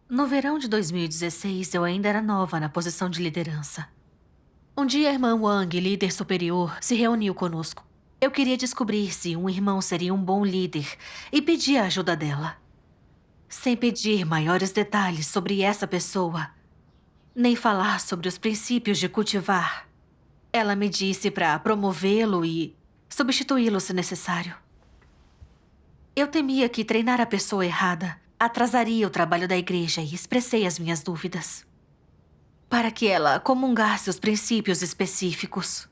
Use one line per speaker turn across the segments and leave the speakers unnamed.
No verão de 2016, eu ainda era nova na posição de liderança. Um dia, a irmã Wang, líder superior, se reuniu conosco. Eu queria descobrir se um irmão seria um bom líder e pedi a ajuda dela. Sem pedir maiores detalhes sobre essa pessoa, nem falar sobre os princípios de cultivar, ela me disse para promovê-lo e substituí-lo se necessário. Eu temia que treinar a pessoa errada atrasaria o trabalho da igreja e expressei as minhas dúvidas. Para que ela comungasse os princípios específicos.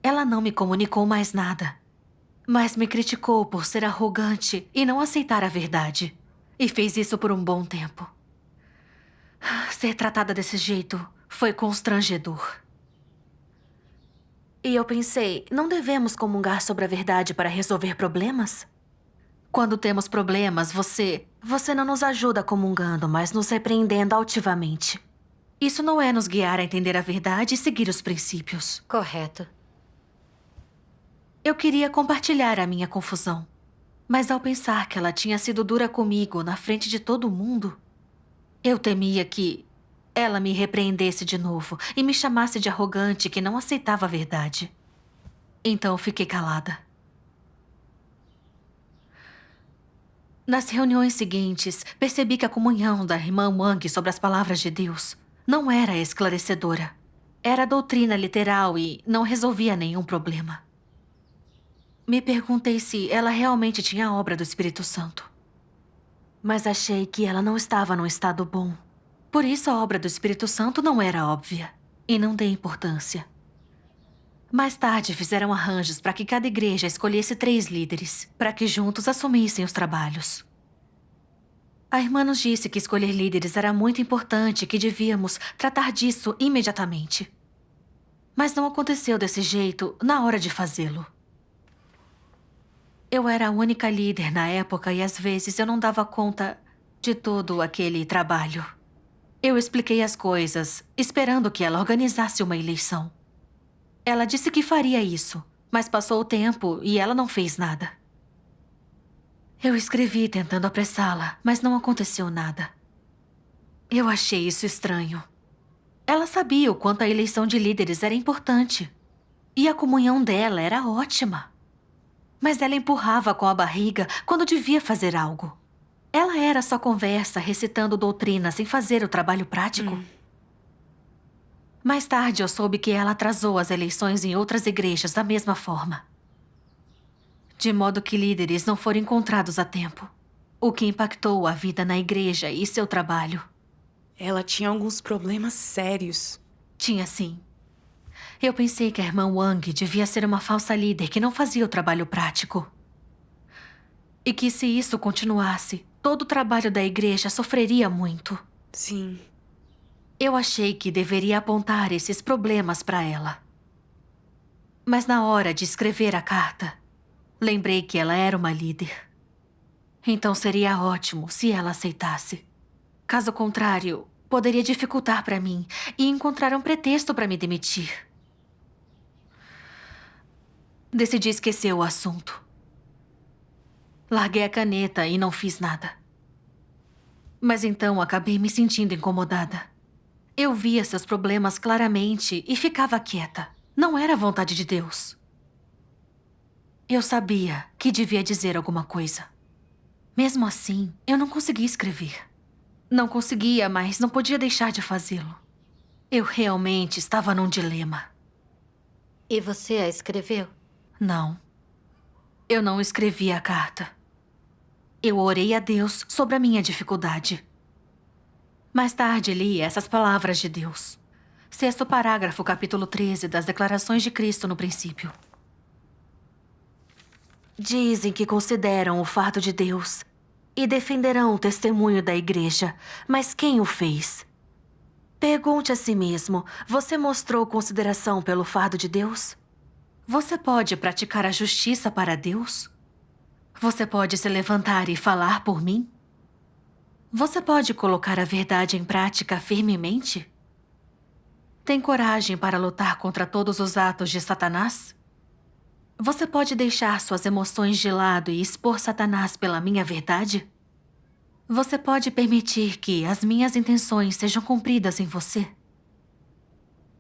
Ela não me comunicou mais nada, mas me criticou por ser arrogante e não aceitar a verdade. E fez isso por um bom tempo. Ser tratada desse jeito foi constrangedor. E eu pensei, não devemos comungar sobre a verdade para resolver problemas? Quando temos problemas, você não nos ajuda comungando, mas nos repreendendo altivamente. Isso não é nos guiar a entender a verdade e seguir os princípios.
Correto.
Eu queria compartilhar a minha confusão. Mas ao pensar que ela tinha sido dura comigo na frente de todo mundo, eu temia que ela me repreendesse de novo e me chamasse de arrogante que não aceitava a verdade. Então fiquei calada. Nas reuniões seguintes, percebi que a comunhão da irmã Wang sobre as palavras de Deus não era esclarecedora. Era doutrina literal e não resolvia nenhum problema. Me perguntei se ela realmente tinha a obra do Espírito Santo. Mas achei que ela não estava num estado bom. Por isso a obra do Espírito Santo não era óbvia. E não dei importância. Mais tarde fizeram arranjos para que cada igreja escolhesse 3 líderes, para que juntos assumissem os trabalhos. A irmã nos disse que escolher líderes era muito importante e que devíamos tratar disso imediatamente. Mas não aconteceu desse jeito na hora de fazê-lo. Eu era a única líder na época e às vezes eu não dava conta de todo aquele trabalho. Eu expliquei as coisas, esperando que ela organizasse uma eleição. Ela disse que faria isso, mas passou o tempo e ela não fez nada. Eu escrevi tentando apressá-la, mas não aconteceu nada. Eu achei isso estranho. Ela sabia o quanto a eleição de líderes era importante. E a comunhão dela era ótima. Mas ela empurrava com a barriga quando devia fazer algo. Ela era só conversa, recitando doutrina sem fazer o trabalho prático. Mais tarde eu soube que ela atrasou as eleições em outras igrejas da mesma forma. De modo que líderes não foram encontrados a tempo. O que impactou a vida na igreja e seu trabalho.
Ela tinha alguns problemas sérios.
Tinha sim. Eu pensei que a irmã Wang devia ser uma falsa líder que não fazia o trabalho prático. E que se isso continuasse, todo o trabalho da igreja sofreria muito.
Sim.
Eu achei que deveria apontar esses problemas para ela. Mas na hora de escrever a carta, lembrei que ela era uma líder. Então seria ótimo se ela aceitasse. Caso contrário, poderia dificultar para mim e encontrar um pretexto para me demitir. Decidi esquecer o assunto. Larguei a caneta e não fiz nada. Mas então acabei me sentindo incomodada. Eu via seus problemas claramente e ficava quieta. Não era vontade de Deus. Eu sabia que devia dizer alguma coisa. Mesmo assim, eu não conseguia escrever. Não conseguia, mas não podia deixar de fazê-lo. Eu realmente estava num dilema.
E você a escreveu?
Não. Eu não escrevi a carta. Eu orei a Deus sobre a minha dificuldade. Mais tarde li essas palavras de Deus. 6º parágrafo, capítulo 13 das Declarações de Cristo no princípio. Dizem que consideram o fardo de Deus e defenderão o testemunho da igreja, mas quem o fez? Pergunte a si mesmo, você mostrou consideração pelo fardo de Deus? Você pode praticar a justiça para Deus? Você pode se levantar e falar por mim? Você pode colocar a verdade em prática firmemente? Tem coragem para lutar contra todos os atos de Satanás? Você pode deixar suas emoções de lado e expor Satanás pela minha verdade? Você pode permitir que as minhas intenções sejam cumpridas em você?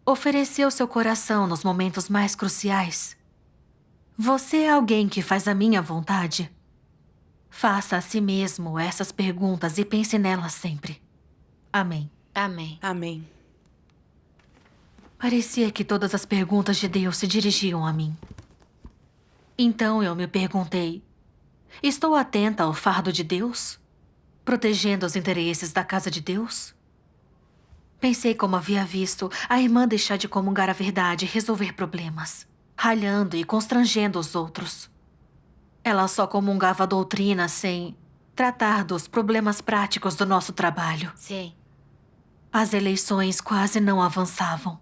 Oferecer o seu coração nos momentos mais cruciais? Você é alguém que faz a minha vontade? Faça a si mesmo essas perguntas e pense nelas sempre. Amém.
Amém.
Amém.
Parecia que todas as perguntas de Deus se dirigiam a mim. Então eu me perguntei: estou atenta ao fardo de Deus? Protegendo os interesses da casa de Deus? Pensei como havia visto a irmã deixar de comungar a verdade e resolver problemas, ralhando e constrangendo os outros. Ela só comungava a doutrina sem tratar dos problemas práticos do nosso trabalho.
Sim.
As eleições quase não avançavam.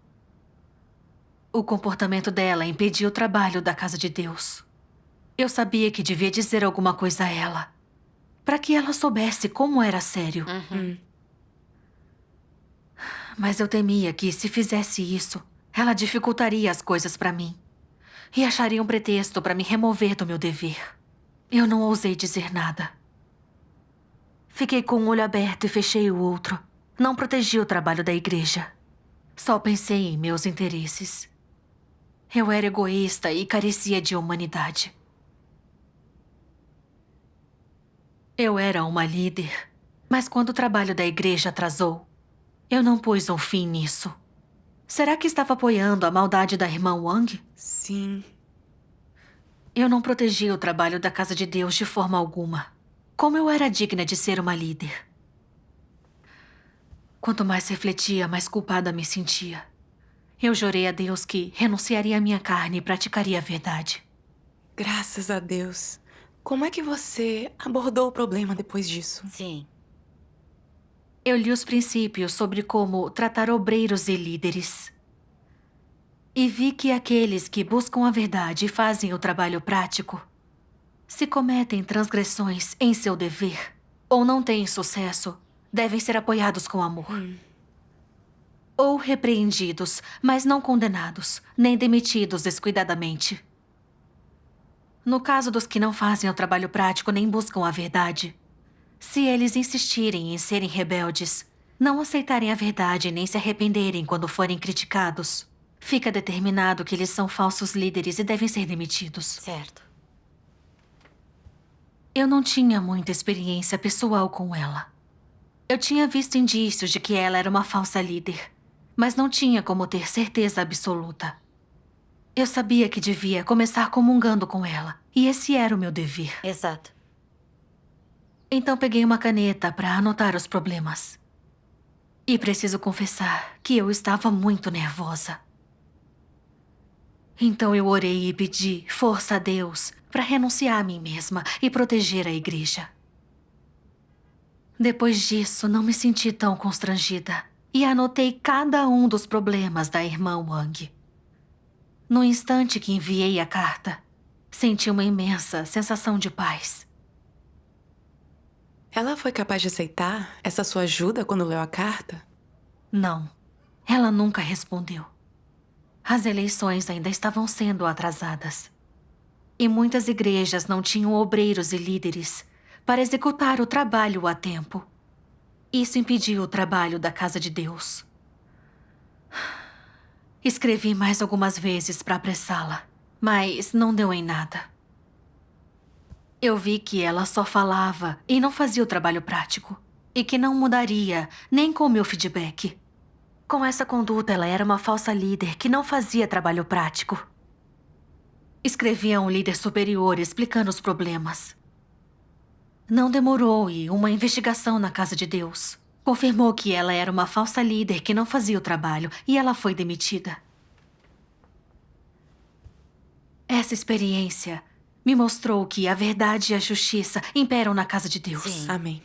O comportamento dela impedia o trabalho da casa de Deus. Eu sabia que devia dizer alguma coisa a ela, para que ela soubesse como era sério. Mas eu temia que, se fizesse isso, ela dificultaria as coisas para mim e acharia um pretexto para me remover do meu dever. Eu não ousei dizer nada. Fiquei com um olho aberto e fechei o outro. Não protegi o trabalho da igreja. Só pensei em meus interesses. Eu era egoísta e carecia de humanidade. Eu era uma líder, mas quando o trabalho da igreja atrasou, eu não pus um fim nisso. Será que estava apoiando a maldade da irmã Wang?
Sim.
Eu não protegi o trabalho da casa de Deus de forma alguma. Como eu era digna de ser uma líder? Quanto mais refletia, mais culpada me sentia. Eu jurei a Deus que renunciaria à minha carne e praticaria a verdade.
Graças a Deus. Como é que você abordou o problema depois disso?
Sim.
Eu li os princípios sobre como tratar obreiros e líderes. E vi que aqueles que buscam a verdade e fazem o trabalho prático, se cometem transgressões em seu dever ou não têm sucesso, devem ser apoiados com amor. Ou repreendidos, mas não condenados, nem demitidos descuidadamente. No caso dos que não fazem o trabalho prático nem buscam a verdade, se eles insistirem em serem rebeldes, não aceitarem a verdade nem se arrependerem quando forem criticados, fica determinado que eles são falsos líderes e devem ser demitidos.
Certo.
Eu não tinha muita experiência pessoal com ela. Eu tinha visto indícios de que ela era uma falsa líder, mas não tinha como ter certeza absoluta. Eu sabia que devia começar comungando com ela, e esse era o meu dever.
Exato.
Então peguei uma caneta para anotar os problemas. E preciso confessar que eu estava muito nervosa. Então eu orei e pedi força a Deus para renunciar a mim mesma e proteger a igreja. Depois disso, não me senti tão constrangida e anotei cada um dos problemas da irmã Wang. No instante que enviei a carta, senti uma imensa sensação de paz.
Ela foi capaz de aceitar essa sua ajuda quando leu a carta?
Não, ela nunca respondeu. As eleições ainda estavam sendo atrasadas. E muitas igrejas não tinham obreiros e líderes para executar o trabalho a tempo. Isso impediu o trabalho da casa de Deus. Escrevi mais algumas vezes para apressá-la, mas não deu em nada. Eu vi que ela só falava e não fazia o trabalho prático, e que não mudaria nem com o meu feedback. Com essa conduta, ela era uma falsa líder que não fazia trabalho prático. Escrevi a um líder superior explicando os problemas. Não demorou e uma investigação na casa de Deus confirmou que ela era uma falsa líder que não fazia o trabalho e ela foi demitida. Essa experiência me mostrou que a verdade e a justiça imperam na casa de Deus.
Sim.
Amém.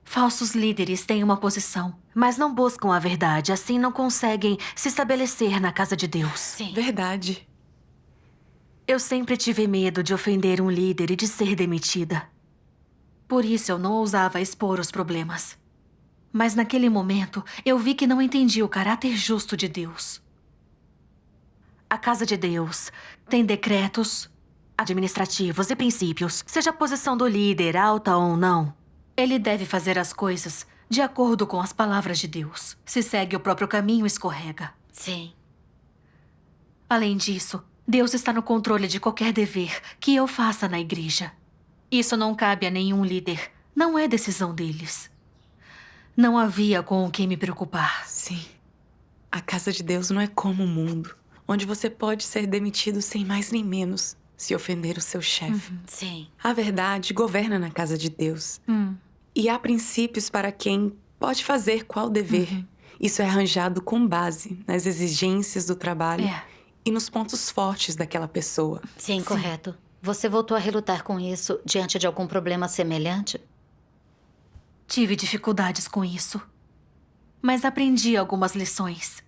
Falsos líderes têm uma posição, mas não buscam a verdade, assim não conseguem se estabelecer na casa de Deus.
Sim.
Verdade.
Eu sempre tive medo de ofender um líder e de ser demitida. Por isso eu não ousava expor os problemas. Mas naquele momento, eu vi que não entendi o caráter justo de Deus. A casa de Deus tem decretos administrativos e princípios, seja a posição do líder alta ou não. Ele deve fazer as coisas de acordo com as palavras de Deus. Se segue o próprio caminho, escorrega.
Sim.
Além disso, Deus está no controle de qualquer dever que eu faça na igreja. Isso não cabe a nenhum líder. Não é decisão deles. Não havia com o que me preocupar.
Sim. A casa de Deus não é como o mundo, onde você pode ser demitido sem mais nem menos se ofender o seu chefe.
Sim.
A verdade governa na casa de Deus. E há princípios para quem pode fazer qual dever. Isso é arranjado com base nas exigências do trabalho e nos pontos fortes daquela pessoa.
Sim, correto. Você voltou a relutar com isso diante de algum problema semelhante?
Tive dificuldades com isso. Mas aprendi algumas lições.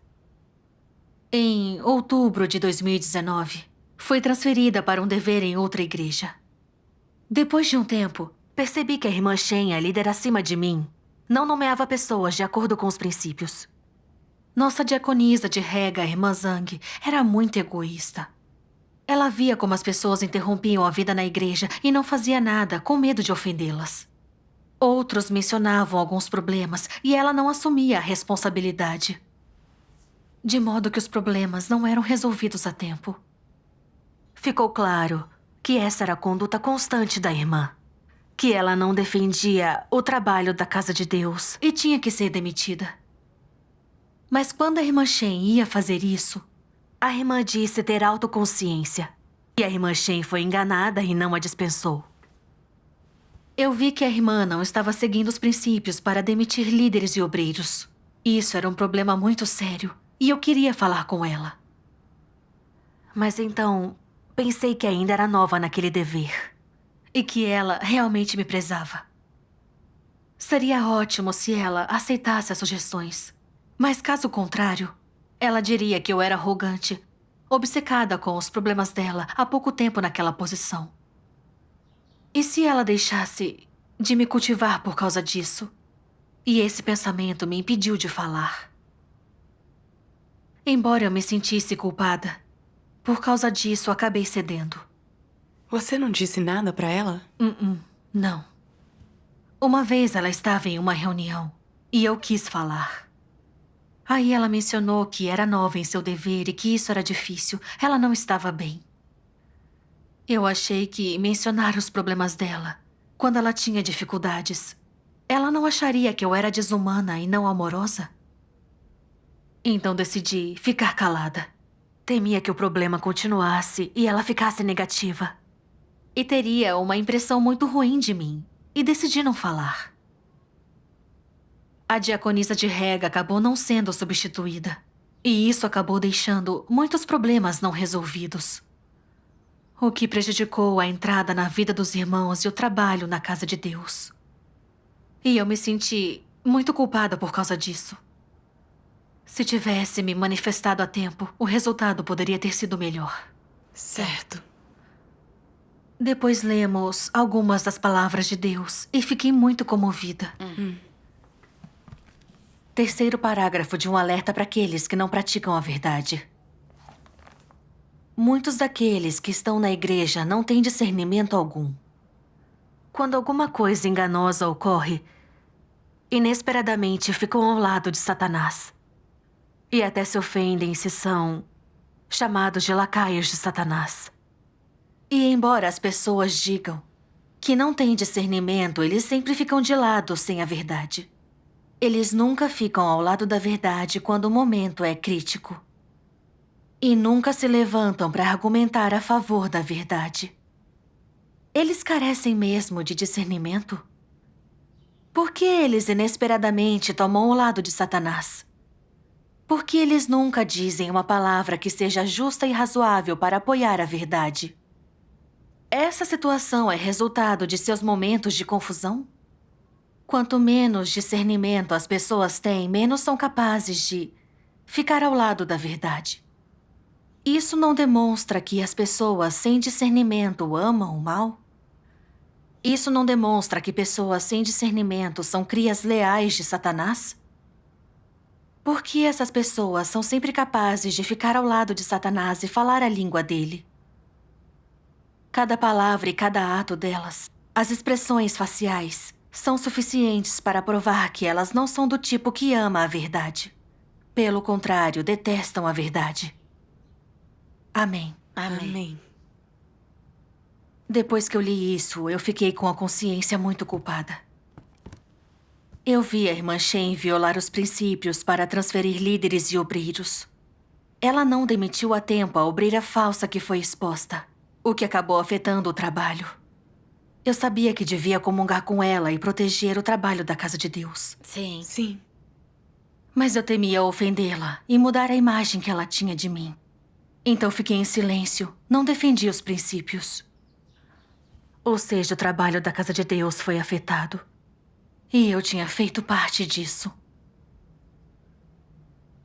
Em outubro de 2019, fui transferida para um dever em outra igreja. Depois de um tempo, percebi que a irmã Shen, a líder acima de mim, não nomeava pessoas de acordo com os princípios. Nossa diaconisa de rega, a irmã Zhang, era muito egoísta. Ela via como as pessoas interrompiam a vida na igreja e não fazia nada, com medo de ofendê-las. Outros mencionavam alguns problemas e ela não assumia a responsabilidade. De modo que os problemas não eram resolvidos a tempo. Ficou claro que essa era a conduta constante da irmã. Que ela não defendia o trabalho da casa de Deus e tinha que ser demitida. Mas quando a irmã Shen ia fazer isso, a irmã disse ter autoconsciência. E a irmã Shen foi enganada e não a dispensou. Eu vi que a irmã não estava seguindo os princípios para demitir líderes e obreiros. Isso era um problema muito sério e eu queria falar com ela. Mas então, pensei que ainda era nova naquele dever e que ela realmente me prezava. Seria ótimo se ela aceitasse as sugestões, mas caso contrário, ela diria que eu era arrogante, obcecada com os problemas dela há pouco tempo naquela posição. E se ela deixasse de me cultivar por causa disso? E esse pensamento me impediu de falar. Embora eu me sentisse culpada, por causa disso acabei cedendo.
Você não disse nada pra ela?
Não. Uma vez ela estava em uma reunião e eu quis falar. Aí ela mencionou que era nova em seu dever e que isso era difícil. Ela não estava bem. Eu achei que mencionar os problemas dela, quando ela tinha dificuldades, ela não acharia que eu era desumana e não amorosa? Então decidi ficar calada. Temia que o problema continuasse e ela ficasse negativa. E teria uma impressão muito ruim de mim. E decidi não falar. A diaconisa de rega acabou não sendo substituída. E isso acabou deixando muitos problemas não resolvidos. O que prejudicou a entrada na vida dos irmãos e o trabalho na casa de Deus. E eu me senti muito culpada por causa disso. Se tivesse me manifestado a tempo, o resultado poderia ter sido melhor.
Certo.
Depois lemos algumas das palavras de Deus e fiquei muito comovida. Terceiro parágrafo de um alerta para aqueles que não praticam a verdade. Muitos daqueles que estão na igreja não têm discernimento algum. Quando alguma coisa enganosa ocorre, inesperadamente ficam ao lado de Satanás. E até se ofendem se são chamados de lacaios de Satanás. E embora as pessoas digam que não têm discernimento, eles sempre ficam de lado sem a verdade. Eles nunca ficam ao lado da verdade quando o momento é crítico. E nunca se levantam para argumentar a favor da verdade. Eles carecem mesmo de discernimento? Por que eles inesperadamente tomam o lado de Satanás? Por que eles nunca dizem uma palavra que seja justa e razoável para apoiar a verdade? Essa situação é resultado de seus momentos de confusão? Quanto menos discernimento as pessoas têm, menos são capazes de ficar ao lado da verdade. Isso não demonstra que as pessoas sem discernimento amam o mal? Isso não demonstra que pessoas sem discernimento são crias leais de Satanás? Por que essas pessoas são sempre capazes de ficar ao lado de Satanás e falar a língua dele? Cada palavra e cada ato delas, as expressões faciais, são suficientes para provar que elas não são do tipo que ama a verdade. Pelo contrário, detestam a verdade. Amém.
Amém.
Depois que eu li isso, eu fiquei com a consciência muito culpada. Eu vi a irmã Shen violar os princípios para transferir líderes e obreiros. Ela não demitiu a tempo a obreira falsa que foi exposta, o que acabou afetando o trabalho. Eu sabia que devia comungar com ela e proteger o trabalho da Casa de Deus.
Sim.
Sim.
Mas eu temia ofendê-la e mudar a imagem que ela tinha de mim. Então fiquei em silêncio, não defendi os princípios. Ou seja, o trabalho da Casa de Deus foi afetado. E eu tinha feito parte disso.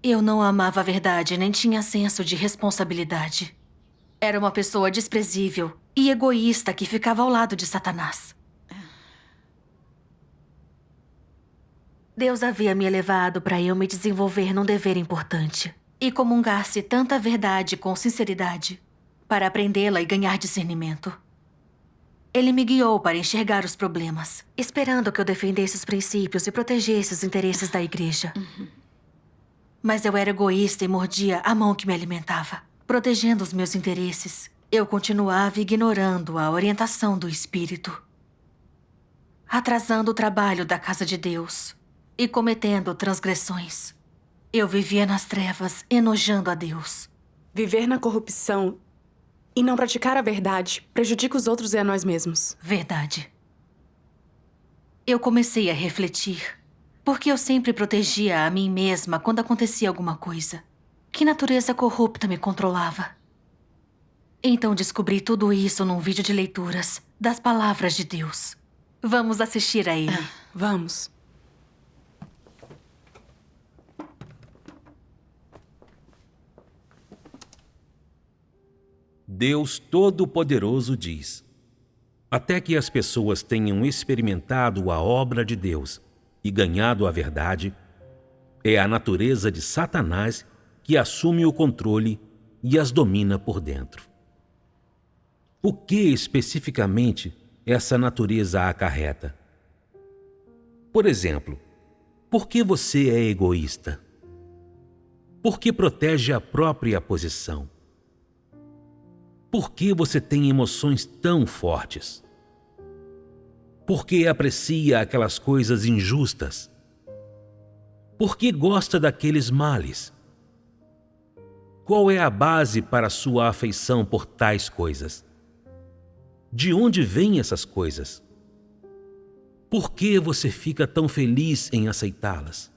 Eu não amava a verdade, nem tinha senso de responsabilidade. Era uma pessoa desprezível e egoísta que ficava ao lado de Satanás. Deus havia me elevado para eu me desenvolver num dever importante e comungar-se tanta verdade com sinceridade para aprendê-la e ganhar discernimento. Ele me guiou para enxergar os problemas, esperando que eu defendesse os princípios e protegesse os interesses da igreja. Mas eu era egoísta e mordia a mão que me alimentava. Protegendo os meus interesses, eu continuava ignorando a orientação do Espírito, atrasando o trabalho da Casa de Deus e cometendo transgressões. Eu vivia nas trevas, enojando a Deus.
Viver na corrupção e não praticar a verdade prejudica os outros e a nós mesmos.
Verdade. Eu comecei a refletir. Porque eu sempre protegia a mim mesma quando acontecia alguma coisa. Que natureza corrupta me controlava? Então descobri tudo isso num vídeo de leituras das palavras de Deus. Vamos assistir a ele.
Vamos.
Deus Todo-Poderoso diz: até que as pessoas tenham experimentado a obra de Deus e ganhado a verdade, é a natureza de Satanás que assume o controle e as domina por dentro. O que especificamente essa natureza acarreta? Por exemplo, por que você é egoísta? Por que protege a própria posição? Por que você tem emoções tão fortes? Por que aprecia aquelas coisas injustas? Por que gosta daqueles males? Qual é a base para sua afeição por tais coisas? De onde vêm essas coisas? Por que você fica tão feliz em aceitá-las?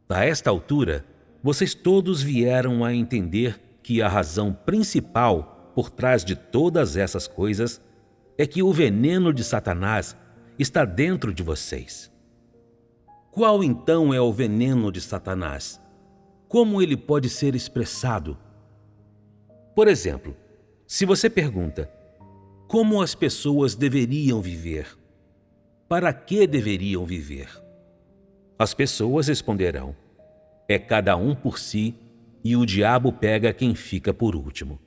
A esta altura, vocês todos vieram a entender que a razão principal por trás de todas essas coisas é que o veneno de Satanás está dentro de vocês. Qual então é o veneno de Satanás? Como ele pode ser expressado? Por exemplo, se você pergunta: como as pessoas deveriam viver? Para que deveriam viver? As pessoas responderão: é cada um por si e o diabo pega quem fica por último.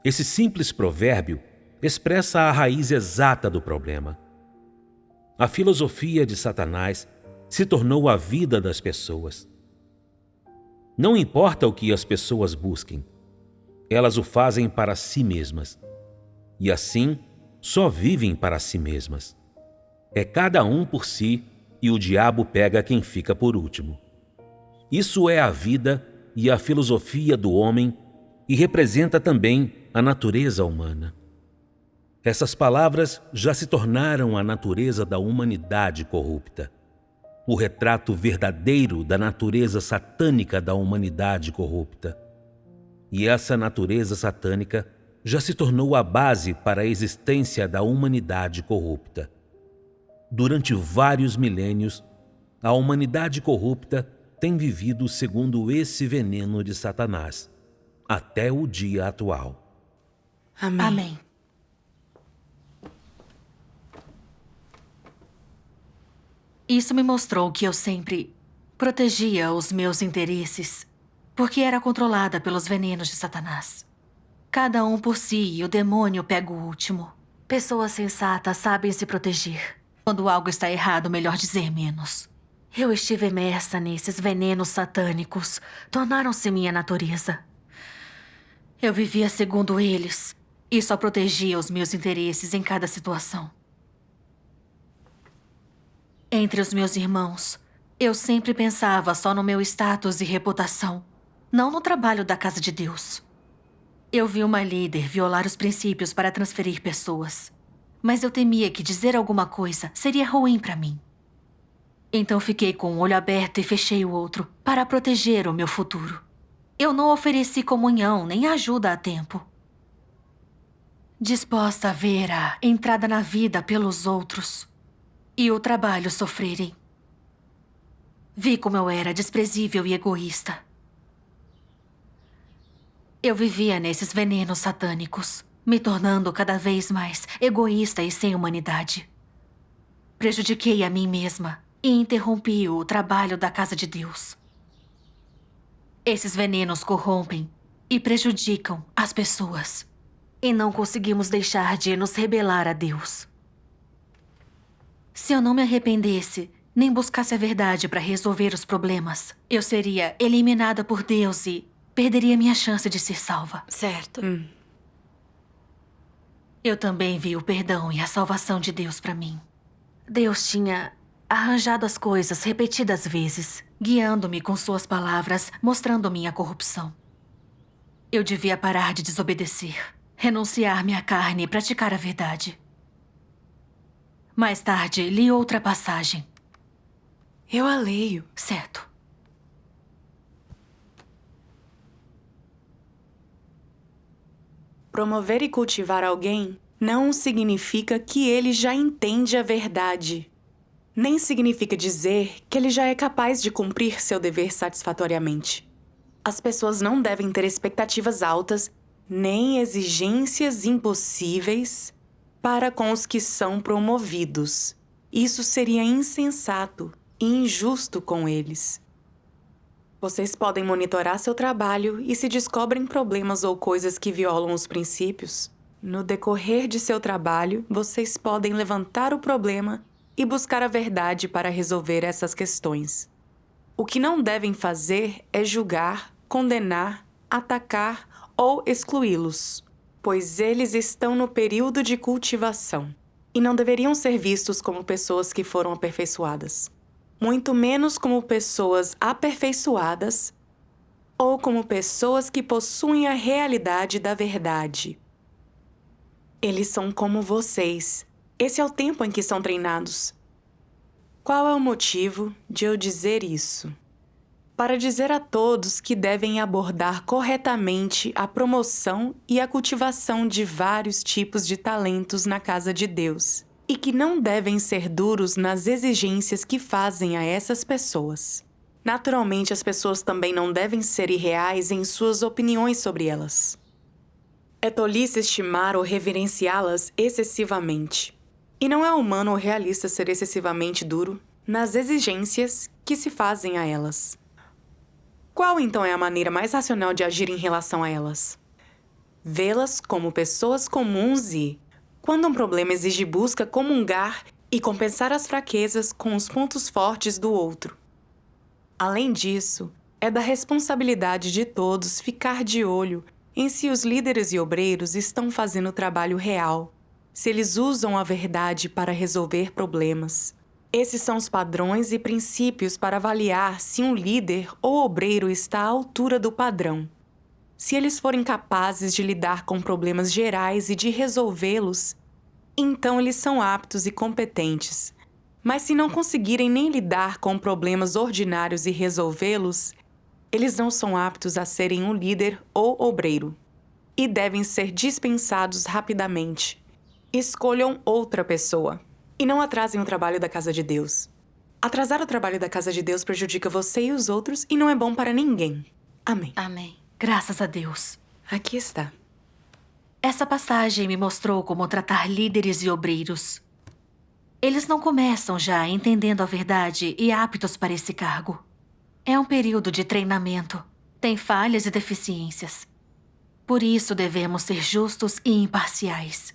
Esse simples provérbio expressa a raiz exata do problema. A filosofia de Satanás se tornou a vida das pessoas. Não importa o que as pessoas busquem, elas o fazem para si mesmas. E assim, só vivem para si mesmas. É cada um por si e o diabo pega quem fica por último. Isso é a vida e a filosofia do homem e representa também a natureza humana. Essas palavras já se tornaram a natureza da humanidade corrupta, o retrato verdadeiro da natureza satânica da humanidade corrupta. E essa natureza satânica já se tornou a base para a existência da humanidade corrupta. Durante vários milênios, a humanidade corrupta tem vivido segundo esse veneno de Satanás, até o dia atual.
Amém.
Amém. Isso me mostrou que eu sempre protegia os meus interesses, porque era controlada pelos venenos de Satanás. Cada um por si e o demônio pega o último. Pessoas sensatas sabem se proteger. Quando algo está errado, melhor dizer menos. Eu estive imersa nesses venenos satânicos. Tornaram-se minha natureza. Eu vivia segundo eles e só protegia os meus interesses em cada situação. Entre os meus irmãos, eu sempre pensava só no meu status e reputação, não no trabalho da casa de Deus. Eu vi uma líder violar os princípios para transferir pessoas, mas eu temia que dizer alguma coisa seria ruim para mim. Então fiquei com um olho aberto e fechei o outro para proteger o meu futuro. Eu não ofereci comunhão nem ajuda a tempo. Disposta a ver a entrada na vida pelos outros e o trabalho sofrerem. Vi como eu era desprezível e egoísta. Eu vivia nesses venenos satânicos, me tornando cada vez mais egoísta e sem humanidade. Prejudiquei a mim mesma e interrompi o trabalho da casa de Deus. Esses venenos corrompem e prejudicam as pessoas. E não conseguimos deixar de nos rebelar a Deus. Se eu não me arrependesse, nem buscasse a verdade para resolver os problemas, eu seria eliminada por Deus e perderia minha chance de ser salva.
Certo.
Eu também vi o perdão e a salvação de Deus para mim. Deus tinha arranjado as coisas repetidas vezes, guiando-me com suas palavras, mostrando minha corrupção. Eu devia parar de desobedecer, renunciar minha carne e praticar a verdade. Mais tarde, li outra passagem.
Eu a leio.
Certo.
Promover e cultivar alguém não significa que ele já entende a verdade. Nem significa dizer que ele já é capaz de cumprir seu dever satisfatoriamente. As pessoas não devem ter expectativas altas, nem exigências impossíveis para com os que são promovidos. Isso seria insensato e injusto com eles. Vocês podem monitorar seu trabalho e se descobrem problemas ou coisas que violam os princípios, no decorrer de seu trabalho, vocês podem levantar o problema e buscar a verdade para resolver essas questões. O que não devem fazer é julgar, condenar, atacar ou excluí-los, pois eles estão no período de cultivação e não deveriam ser vistos como pessoas que foram aperfeiçoadas, muito menos como pessoas aperfeiçoadas ou como pessoas que possuem a realidade da verdade. Eles são como vocês. Esse é o tempo em que são treinados. Qual é o motivo de eu dizer isso? Para dizer a todos que devem abordar corretamente a promoção e a cultivação de vários tipos de talentos na casa de Deus, e que não devem ser duros nas exigências que fazem a essas pessoas. Naturalmente, as pessoas também não devem ser irreais em suas opiniões sobre elas. É tolice estimar ou reverenciá-las excessivamente. E não é humano ou realista ser excessivamente duro nas exigências que se fazem a elas. Qual, então, é a maneira mais racional de agir em relação a elas? Vê-las como pessoas comuns e, quando um problema exige busca, comungar e compensar as fraquezas com os pontos fortes do outro. Além disso, é da responsabilidade de todos ficar de olho em se os líderes e obreiros estão fazendo o trabalho real, se eles usam a verdade para resolver problemas. Esses são os padrões e princípios para avaliar se um líder ou obreiro está à altura do padrão. Se eles forem capazes de lidar com problemas gerais e de resolvê-los, então eles são aptos e competentes. Mas se não conseguirem nem lidar com problemas ordinários e resolvê-los, eles não são aptos a serem um líder ou obreiro e devem ser dispensados rapidamente. Escolham outra pessoa e não atrasem o trabalho da casa de Deus. Atrasar o trabalho da casa de Deus prejudica você e os outros e não é bom para ninguém. Amém.
Amém.
Graças a Deus.
Aqui está.
Essa passagem me mostrou como tratar líderes e obreiros. Eles não começam já entendendo a verdade e aptos para esse cargo. É um período de treinamento. Tem falhas e deficiências. Por isso devemos ser justos e imparciais.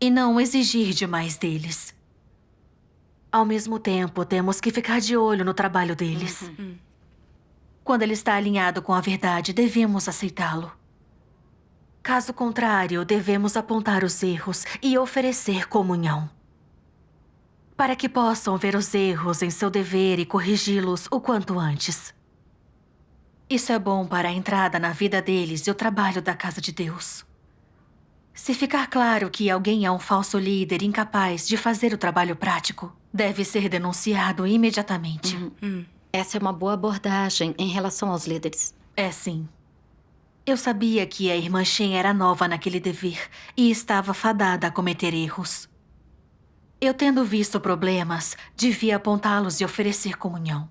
e não exigir demais deles. Ao mesmo tempo, temos que ficar de olho no trabalho deles. Quando ele está alinhado com a verdade, devemos aceitá-lo. Caso contrário, devemos apontar os erros e oferecer comunhão, para que possam ver os erros em seu dever e corrigi-los o quanto antes. Isso é bom para a entrada na vida deles e o trabalho da casa de Deus. Se ficar claro que alguém é um falso líder incapaz de fazer o trabalho prático, deve ser denunciado imediatamente.
Essa é uma boa abordagem em relação aos líderes.
É sim. Eu sabia que a irmã Shen era nova naquele dever e estava fadada a cometer erros. Eu, tendo visto problemas, devia apontá-los e oferecer comunhão.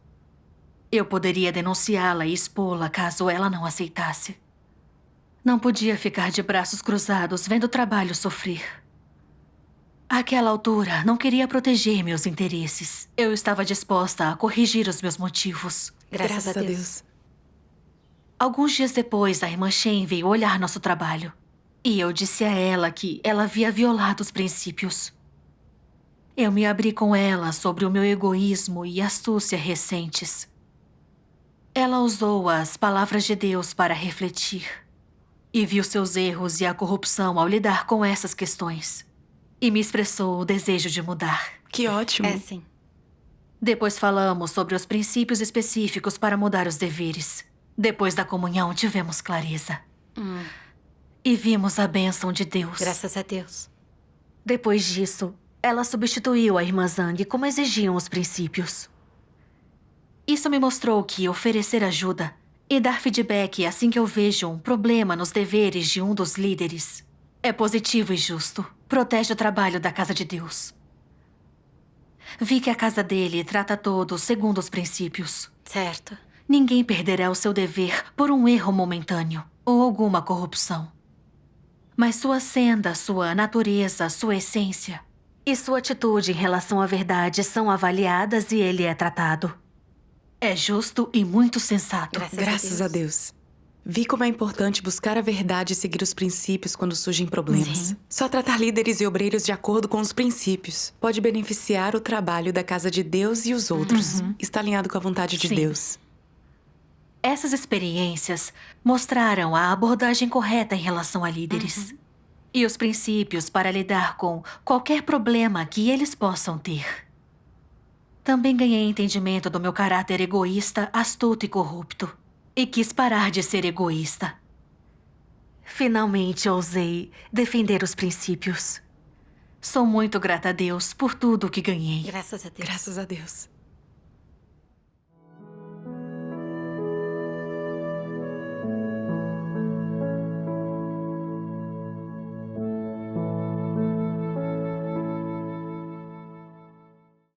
Eu poderia denunciá-la e expô-la caso ela não aceitasse. Não podia ficar de braços cruzados vendo o trabalho sofrer. Àquela altura, não queria proteger meus interesses. Eu estava disposta a corrigir os meus motivos.
Graças a Deus.
Alguns dias depois, a irmã Shen veio olhar nosso trabalho. E eu disse a ela que ela havia violado os princípios. Eu me abri com ela sobre o meu egoísmo e astúcia recentes. Ela usou as palavras de Deus para refletir. E viu seus erros e a corrupção ao lidar com essas questões. E me expressou o desejo de mudar.
Que ótimo.
É sim.
Depois falamos sobre os princípios específicos para mudar os deveres. Depois da comunhão, tivemos clareza. E vimos a bênção de Deus.
Graças a Deus.
Depois disso, ela substituiu a irmã Zhang como exigiam os princípios. Isso me mostrou que oferecer ajuda e dar feedback assim que eu vejo um problema nos deveres de um dos líderes é positivo e justo. Protege o trabalho da casa de Deus. Vi que a casa dele trata todos segundo os princípios.
Certo.
Ninguém perderá o seu dever por um erro momentâneo ou alguma corrupção. Mas sua senda, sua natureza, sua essência e sua atitude em relação à verdade são avaliadas e ele é tratado. É justo e muito sensato.
Graças a Deus. Vi como é importante buscar a verdade e seguir os princípios quando surgem problemas.
Sim.
Só tratar líderes e obreiros de acordo com os princípios pode beneficiar o trabalho da casa de Deus e os outros. Está alinhado com a vontade de
Sim.
Deus.
Essas experiências mostraram a abordagem correta em relação a líderes e os princípios para lidar com qualquer problema que eles possam ter. Também ganhei entendimento do meu caráter egoísta, astuto e corrupto. E quis parar de ser egoísta. Finalmente ousei defender os princípios. Sou muito grata a Deus por tudo que ganhei.
Graças a Deus.
Graças a Deus.